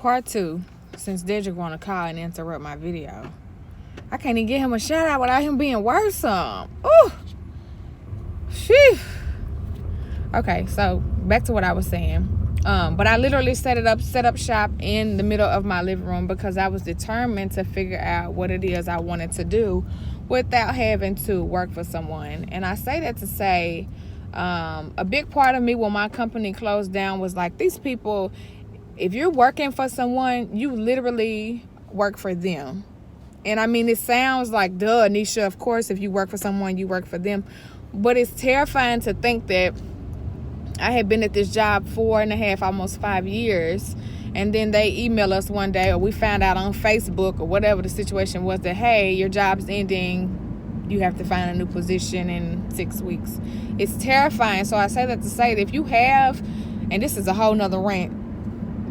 Part 2, since Dedrick want to call and interrupt my video. I can't even get him a shout out without him being worrisome. Ooh. Phew. Okay, so back to what I was saying. But I literally set up shop in the middle of my living room because I was determined to figure out what it is I wanted to do without having to work for someone. And I say that to say, a big part of me when my company closed down was like, these people, if you're working for someone, you literally work for them. And I mean, it sounds like, duh, Nisha, of course, if you work for someone, you work for them. But it's terrifying to think that I had been at this job 4.5, almost 5 years. And then they email us one day, or we found out on Facebook or whatever the situation was, that, hey, your job's ending. You have to find a new position in 6 weeks. It's terrifying. So I say that to say that if you have, and this is a whole nother rant,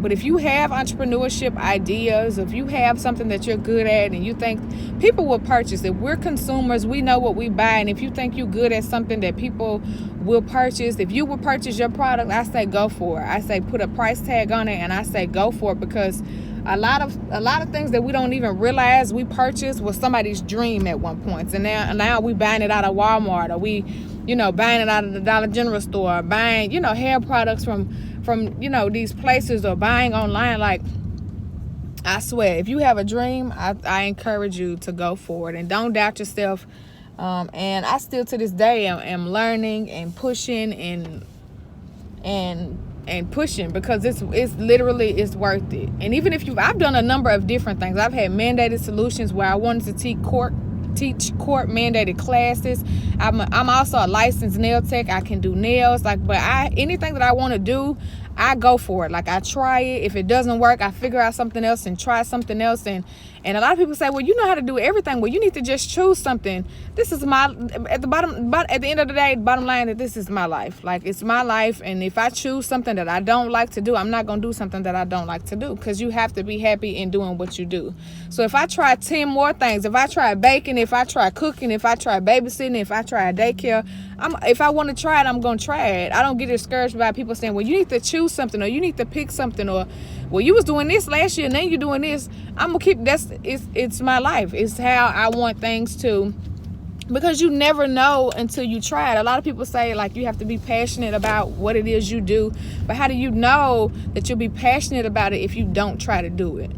but if you have entrepreneurship ideas, if you have something that you're good at and you think people will purchase it, we're consumers, we know what we buy. And if you think you're good at something that people will purchase, if you will purchase your product, I say go for it. I say put a price tag on it, and I say go for it, because a lot of things that we don't even realize we purchased was somebody's dream at one point. And now we buying it out of Walmart, or we, buying it out of the Dollar General store, buying, hair products from these places, or buying online. Like, I swear, if you have a dream, I encourage you to go for it, and don't doubt yourself. And I still to this day am learning and pushing and pushing, because it's literally worth it. And even if I've done a number of different things. I've had mandated solutions where I wanted to teach court mandated classes. I'm also a licensed nail tech. I can do nails, but anything that I want to do, I go for it. Like, I try it. If it doesn't work, I figure out something else and try something else. And a lot of people say, well, you know how to do everything. Well, you need to just choose something. This is at the end of the day, bottom line, that this is my life. Like, it's my life. And if I choose something that I don't like to do, I'm not going to do something that I don't like to do, because you have to be happy in doing what you do. So if I try 10 more things, if I try baking, if I try cooking, if I try babysitting, if I try daycare, if I want to try it, I'm going to try it. I don't get discouraged by people saying, well, you need to choose something, or you need to pick something, or, well, you was doing this last year and then you're doing this. I'm going to keep, it's my life. It's how I want things to, because you never know until you try it. A lot of people say, like, you have to be passionate about what it is you do, but how do you know that you'll be passionate about it if you don't try to do it?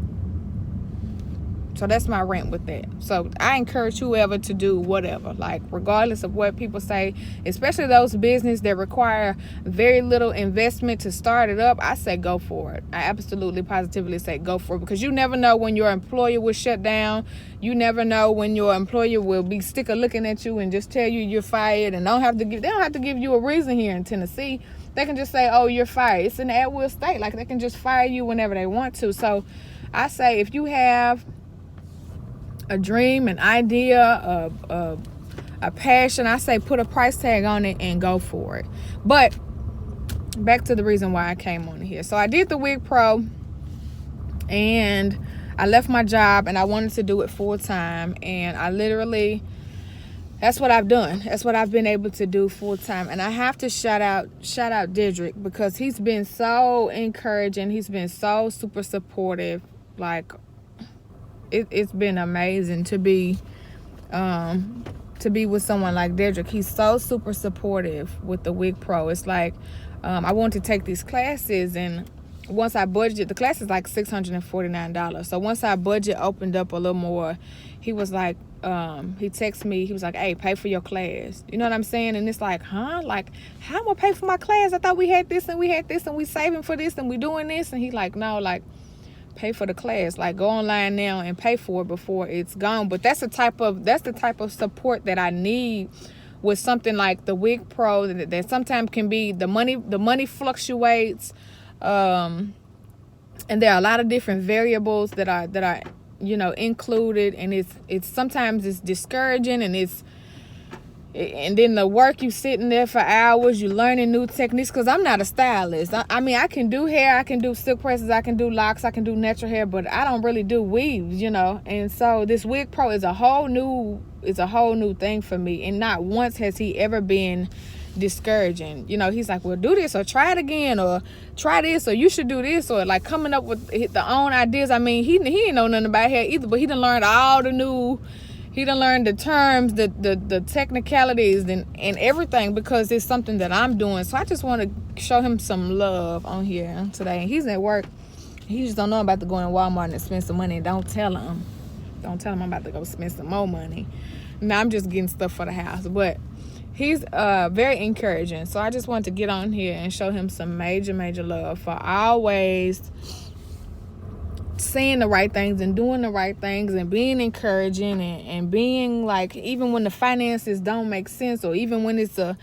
So that's my rant with that. So I encourage whoever to do whatever, like, regardless of what people say, especially those business that require very little investment to start it up. I say go for it. I absolutely positively say go for it, because you never know when your employer will shut down. You never know when your employer will be sticker looking at you and just tell you you're fired, and they don't have to give you a reason here in Tennessee. They can just say, oh, you're fired. It's an at-will state. Like, they can just fire you whenever they want to. So I say, if you have a dream, an idea, a passion, I say put a price tag on it and go for it. But back to the reason why I came on here. So I did the Wig Pro, and I left my job, and I wanted to do it full time, and I literally, that's what I've done. That's what I've been able to do full time. And I have to shout out Dedrick, because he's been so encouraging. He's been so super supportive. Like, it's been amazing to be with someone like Dedrick. He's so super supportive with the Wig Pro. It's like, I wanted to take these classes, and once I budgeted, the class is like $649. So once our budget opened up a little more, he was like, he texted me, he was like, hey, pay for your class. You know what I'm saying? And it's like, huh? Like, how am I pay for my class? I thought we had this and we had this and we saving for this and we doing this. And he like, no, like, pay for the class. Like, go online now and pay for it before it's gone. But that's the type of support that I need with something like the Wig Pro, that sometimes can be the money fluctuates, and there are a lot of different variables that are included, and it's sometimes it's discouraging, and then the work, you sitting there for hours, you learning new techniques, because I'm not a stylist. I mean, I can do hair, I can do silk presses, I can do locks, I can do natural hair, but I don't really do weaves, and so this Wig Pro is a whole new thing for me. And not once has he ever been discouraging. You know, he's like, well, do this or try it again, or try this, or you should do this, or like coming up with the own ideas. I mean, he didn't know nothing about hair either, but he done learned all the new, he done learned the terms, the technicalities and everything, because it's something that I'm doing. So I just want to show him some love on here today. And he's at work. He just don't know I'm about to go in Walmart and spend some money. Don't tell him I'm about to go spend some more money. Now I'm just getting stuff for the house, but he's very encouraging. So I just wanted to get on here and show him some major love for always saying the right things and doing the right things and being encouraging and being like, even when the finances don't make sense, or even when it's a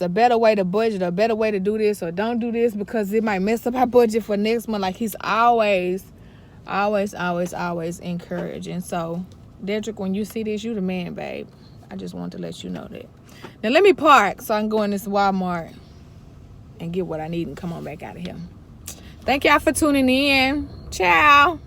better way to budget, or a better way to do this, or don't do this because it might mess up our budget for next month. Like, he's always encouraging. So Dedrick, when you see this, you the man, babe. I just want to let you know that. Now let me park so I can go in this Walmart and get what I need and come on back out of here. Thank y'all for tuning in. Ciao.